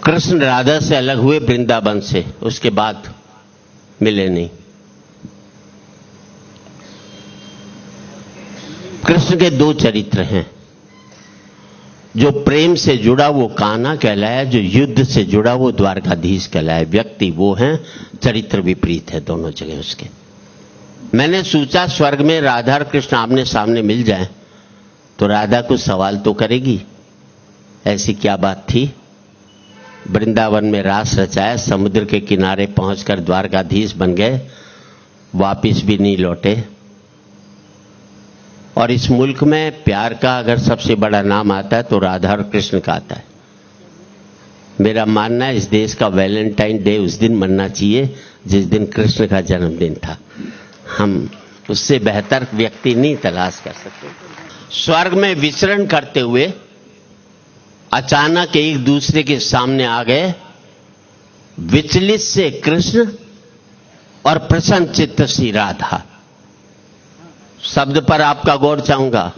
कृष्ण राधा से अलग हुए वृंदावन से, उसके बाद मिले नहीं। कृष्ण के दो चरित्र हैं। जो प्रेम से जुड़ा वो कान्हा कहलाया, जो युद्ध से जुड़ा वो द्वारकाधीश कहलाया। व्यक्ति वो हैं, चरित्र विपरीत है दोनों जगह उसके। मैंने सोचा स्वर्ग में राधा और कृष्ण आमने सामने मिल जाएं तो राधा कुछ सवाल तो करेगी, ऐसी क्या बात थी। वृंदावन में रास रचाया, समुद्र के किनारे पहुंचकर द्वारकाधीश बन गए, वापिस भी नहीं लौटे। और इस मुल्क में प्यार का अगर सबसे बड़ा नाम आता है तो राधा और कृष्ण का आता है। मेरा मानना है इस देश का वैलेंटाइन डे उस दिन मनना चाहिए जिस दिन कृष्ण का जन्मदिन था। हम उससे बेहतर व्यक्ति नहीं तलाश कर सकते। स्वर्ग में विचरण करते हुए अचानक एक दूसरे के सामने आ गए, विचलित से कृष्ण और प्रसन्न चित्त सी राधा। शब्द पर आपका गौर चाहूंगा।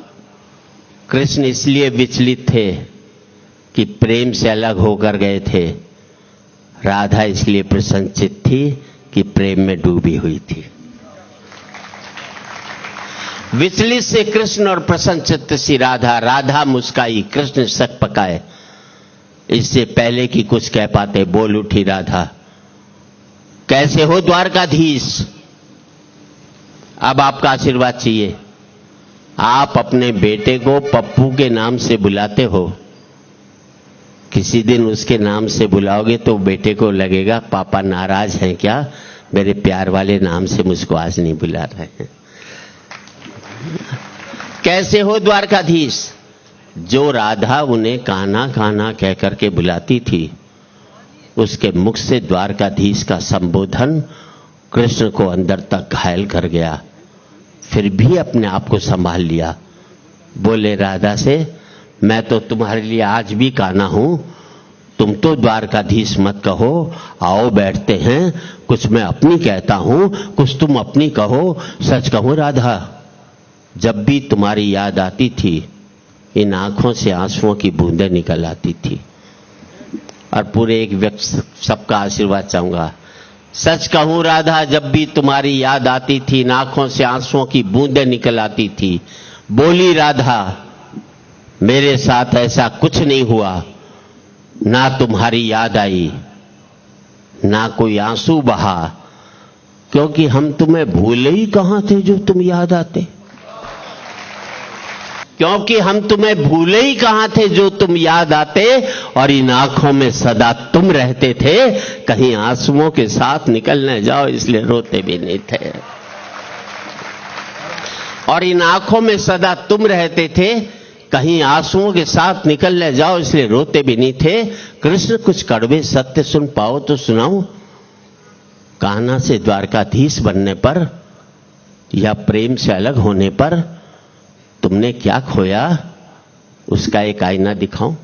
कृष्ण इसलिए विचलित थे कि प्रेम से अलग होकर गए थे, राधा इसलिए प्रसन्नचित्त थी कि प्रेम में डूबी हुई थी। विचलित से कृष्ण और प्रसन्नचित्त सी राधा। राधा मुस्काई, कृष्ण सक पकाए। इससे पहले कि कुछ कह पाते बोल उठी राधा, कैसे हो द्वारकाधीश? अब आपका आशीर्वाद चाहिए। आप अपने बेटे को पप्पू के नाम से बुलाते हो, किसी दिन उसके नाम से बुलाओगे तो बेटे को लगेगा पापा नाराज हैं क्या, मेरे प्यार वाले नाम से मुझको आज नहीं बुला रहे हैं। कैसे हो द्वारकाधीश? जो राधा उन्हें कान्हा कान्हा कह करके बुलाती थी, उसके मुख से द्वारकाधीश का संबोधन कृष्ण को अंदर तक घायल कर गया। फिर भी अपने आप को संभाल लिया। बोले राधा से, मैं तो तुम्हारे लिए आज भी कान्हा हूं, तुम तो द्वारकाधीश मत कहो, आओ बैठते हैं, कुछ मैं अपनी कहता हूं, कुछ तुम अपनी कहो। सच कहूं राधा, जब भी तुम्हारी याद आती थी इन आंखों से आंसुओं की बूंदें निकल आती थी। और पूरे एक व्यक्ति सबका आशीर्वाद चाहूंगा। सच कहूं राधा, जब भी तुम्हारी याद आती थी इन आंखों से आंसुओं की बूंदें निकल आती थी। बोली राधा, मेरे साथ ऐसा कुछ नहीं हुआ, ना तुम्हारी याद आई ना कोई आंसू बहा, क्योंकि हम तुम्हें भूले ही कहां थे जो तुम याद आते। क्योंकि हम तुम्हें भूले ही कहां थे जो तुम याद आते, और इन आंखों में सदा तुम रहते थे, कहीं आंसुओं के साथ निकल न जाओ इसलिए रोते भी नहीं थे। और इन आंखों में सदा तुम रहते थे, कहीं आंसुओं के साथ निकल न जाओ इसलिए रोते भी नहीं थे। कृष्ण कुछ कड़वे सत्य सुन पाओ तो सुनाओ। कान्हा से द्वारकाधीश बनने पर या प्रेम से अलग होने पर तुमने क्या खोया, उसका एक आईना दिखाऊं।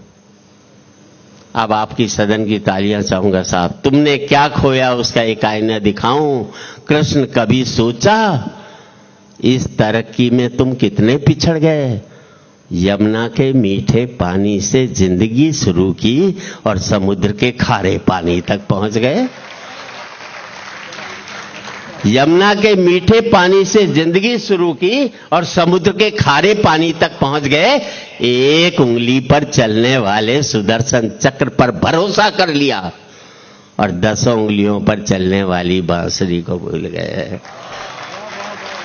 अब आपकी सदन की तालियां चाहूंगा साहब। तुमने क्या खोया उसका एक आईना दिखाऊं। कृष्ण कभी सोचा इस तरक्की में तुम कितने पिछड़ गए। यमुना के मीठे पानी से जिंदगी शुरू की और समुद्र के खारे पानी तक पहुंच गए। यमुना के मीठे पानी से जिंदगी शुरू की और समुद्र के खारे पानी तक पहुंच गए। एक उंगली पर चलने वाले सुदर्शन चक्र पर भरोसा कर लिया और 10 उंगलियों पर चलने वाली बांसुरी को भूल गए।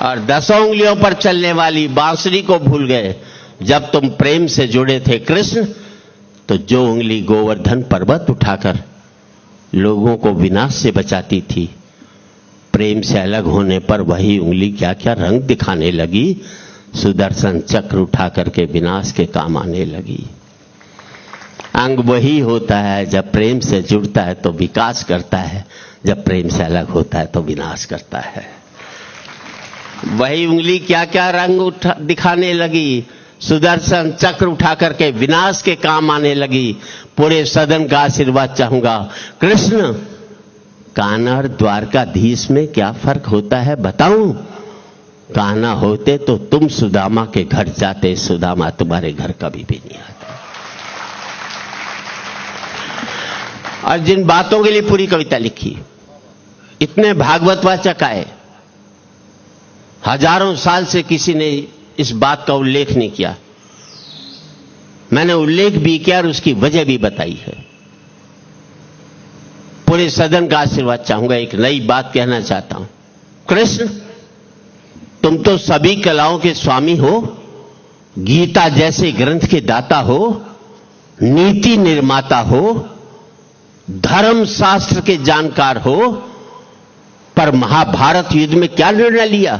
और 10 उंगलियों पर चलने वाली बांसुरी को भूल गए। जब तुम प्रेम से जुड़े थे कृष्ण, तो जो उंगली गोवर्धन पर्वत उठाकर लोगों को विनाश से बचाती थी, प्रेम से अलग होने पर वही उंगली क्या क्या रंग दिखाने लगी। सुदर्शन चक्र उठा करके विनाश के काम आने लगी। अंग वही होता है, जब प्रेम से जुड़ता है तो विकास करता है, जब प्रेम से अलग होता है तो विनाश करता है। वही उंगली क्या क्या रंग दिखाने लगी। सुदर्शन चक्र उठा करके विनाश के काम आने लगी। पूरे सदन का आशीर्वाद चाहूंगा। कृष्ण, कान्हा और द्वारकाधीश में क्या फर्क होता है बताऊं? कान्हा होते तो तुम सुदामा के घर जाते, सुदामा तुम्हारे घर कभी भी नहीं आता। और जिन बातों के लिए पूरी कविता लिखी, इतने भागवत वाचक आए, हजारों साल से किसी ने इस बात का उल्लेख नहीं किया। मैंने उल्लेख भी किया और उसकी वजह भी बताई है। पूरे सदन का आशीर्वाद चाहूंगा। एक नई बात कहना चाहता हूं। कृष्ण, तुम तो सभी कलाओं के स्वामी हो, गीता जैसे ग्रंथ के दाता हो, नीति निर्माता हो, धर्म शास्त्र के जानकार हो, पर महाभारत युद्ध में क्या निर्णय लिया?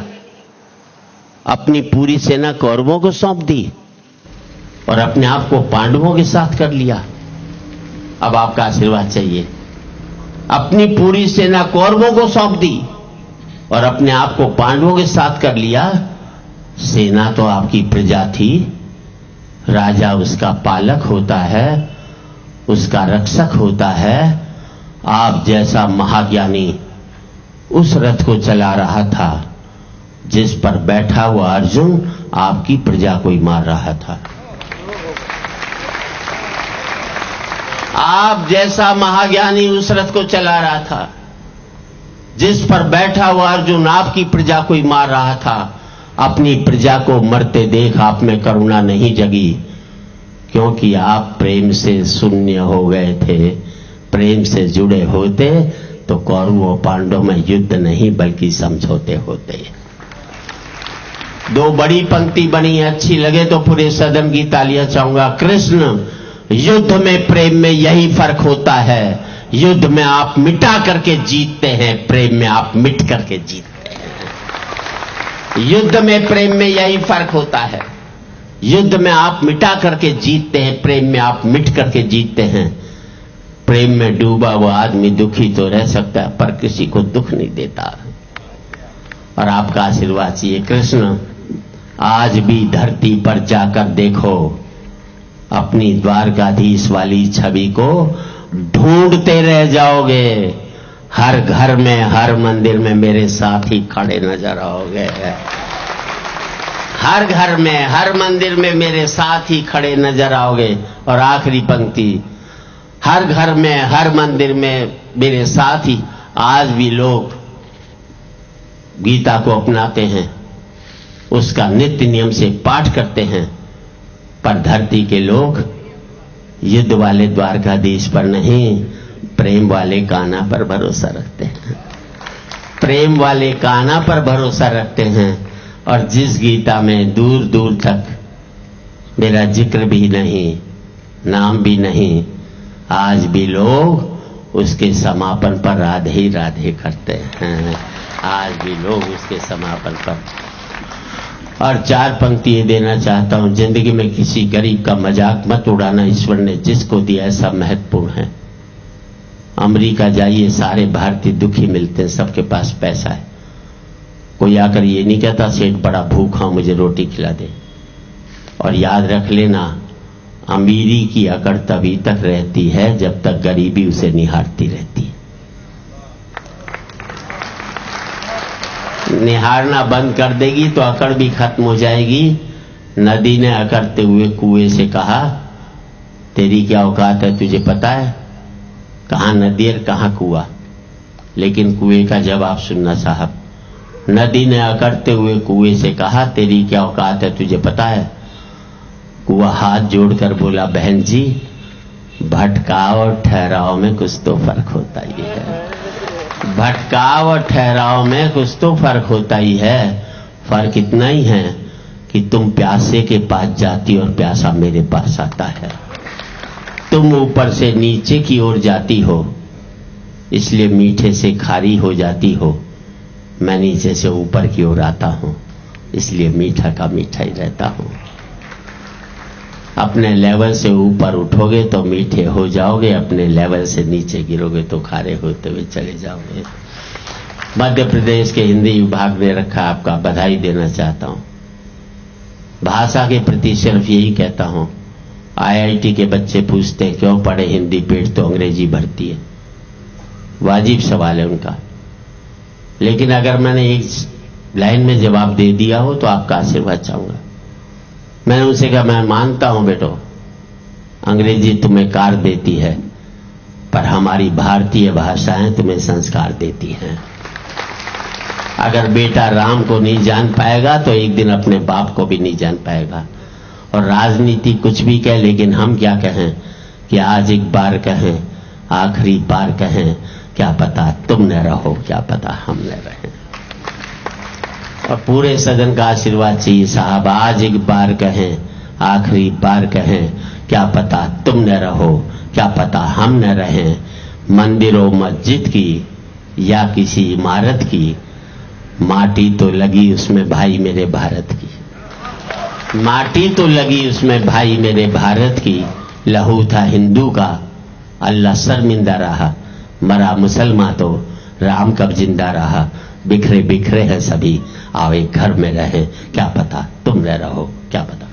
अपनी पूरी सेना कौरवों को सौंप दी और अपने आप को पांडवों के साथ कर लिया। अब आपका आशीर्वाद चाहिए। अपनी पूरी सेना कौरवों को सौंप दी और अपने आप को पांडवों के साथ कर लिया। सेना तो आपकी प्रजा थी, राजा उसका पालक होता है, उसका रक्षक होता है। आप जैसा महाज्ञानी उस रथ को चला रहा था जिस पर बैठा हुआ अर्जुन आपकी प्रजा को ही मार रहा था। आप जैसा महाज्ञानी उस रथ को चला रहा था जिस पर बैठा हुआ अर्जुन आपकी प्रजा को ही मार रहा था। अपनी प्रजा को मरते देख आप में करुणा नहीं जगी, क्योंकि आप प्रेम से शून्य हो गए थे। प्रेम से जुड़े होते तो कौरवों पांडवों में युद्ध नहीं बल्कि समझौते होते। दो बड़ी पंक्ति बनी, अच्छी लगे तो पूरे सदन की तालियां चाहूंगा। कृष्ण, युद्ध में प्रेम में यही फर्क होता है। युद्ध में आप मिटा करके जीतते हैं, प्रेम में आप मिट करके जीतते हैं। युद्ध में प्रेम में यही फर्क होता है। युद्ध में आप मिटा करके जीतते हैं, प्रेम में आप मिट करके जीतते हैं। प्रेम में डूबा हुआ आदमी दुखी तो रह सकता है पर किसी को दुख नहीं देता। और आपका आशीर्वाद चाहिए। कृष्ण, आज भी धरती पर जाकर देखो, अपनी द्वारकाधीश वाली छवि को ढूंढते रह जाओगे। हर घर में, हर मंदिर में मेरे साथ ही खड़े नजर आओगे। हर घर में, हर मंदिर में मेरे साथ ही खड़े नजर आओगे। और आखिरी पंक्ति, हर घर में, हर मंदिर में मेरे साथ ही। आज भी लोग गीता को अपनाते हैं, उसका नित्य नियम से पाठ करते हैं, पर धरती के लोग युद्ध वाले द्वारकाधीश पर नहीं, प्रेम वाले कान्हा पर भरोसा रखते हैं। प्रेम वाले कान्हा पर भरोसा रखते हैं। और जिस गीता में दूर दूर तक मेरा जिक्र भी नहीं, नाम भी नहीं, आज भी लोग उसके समापन पर राधे ही राधे करते हैं। आज भी लोग उसके समापन पर। और चार पंक्ति ये देना चाहता हूं। जिंदगी में किसी गरीब का मजाक मत उड़ाना। ईश्वर ने जिसको दिया है सब महत्वपूर्ण है। अमेरिका जाइए, सारे भारतीय दुखी मिलते हैं, सबके पास पैसा है। कोई आकर ये नहीं कहता सेठ बड़ा भूखा हूं, मुझे रोटी खिला दे। और याद रख लेना, अमीरी की अकड़ तभी तक रहती है जब तक गरीबी उसे निहारती रहती है। निहारना बंद कर देगी तो अकड़ भी खत्म हो जाएगी। नदी ने अकड़ते हुए कुएं से कहा, तेरी क्या औकात है, तुझे पता है? कहां नदी और कहां कुआं? लेकिन कुएं का जवाब सुनना साहब। नदी ने अकड़ते हुए कुएं से कहा, तेरी क्या औकात है, तुझे पता है? कुआं हाथ जोड़कर बोला, बहन जी, भटकाव और ठहराव में कुछ तो फर्क होता ही है। भटकाव और ठहराव में कुछ तो फर्क होता ही है। फर्क इतना ही है कि तुम प्यासे के पास जाती और प्यासा मेरे पास आता है। तुम ऊपर से नीचे की ओर जाती हो, इसलिए मीठे से खारी हो जाती हो। मैं नीचे से ऊपर की ओर आता हूं, इसलिए मीठा का मीठा ही रहता हूं। अपने लेवल से ऊपर उठोगे तो मीठे हो जाओगे, अपने लेवल से नीचे गिरोगे तो खारे होते हुए चले जाओगे। मध्य प्रदेश के हिंदी विभाग ने रखा, आपका बधाई देना चाहता हूं। भाषा के प्रति सिर्फ यही कहता हूं, आईआईटी के बच्चे पूछते हैं क्यों पढ़े हिंदी, पेट तो अंग्रेजी भरती है। वाजिब सवाल है उनका, लेकिन अगर मैंने एक लाइन में जवाब दे दिया हो तो आपका आशीर्वाद चाहूंगा। मैंने उनसे कहा, मैं मानता हूं बेटो अंग्रेजी तुम्हें कार देती है, पर हमारी भारतीय भाषाएं तुम्हें संस्कार देती हैं। अगर बेटा राम को नहीं जान पाएगा तो एक दिन अपने बाप को भी नहीं जान पाएगा। और राजनीति कुछ भी कहे, लेकिन हम क्या कहें कि आज एक बार कहें, आखिरी बार कहें, क्या पता तुम न रहो, क्या पता हम न रहें। और पूरे सदन का आशीर्वाद चाहिए साहब। आज एक बार कहें, आखिरी बार कहें, क्या पता तुम न रहो, क्या पता हम न रहें। मंदिरों मस्जिद की या किसी इमारत की, माटी तो लगी उसमें भाई मेरे भारत की। माटी तो लगी उसमें भाई मेरे भारत की। लहू था हिंदू का, अल्लाह शर्मिंदा रहा। मरा मुसलमान तो राम कब जिंदा रहा। बिखरे बिखरे हैं सभी, आओ एक घर में रहे, क्या पता तुम न रहो, क्या पता।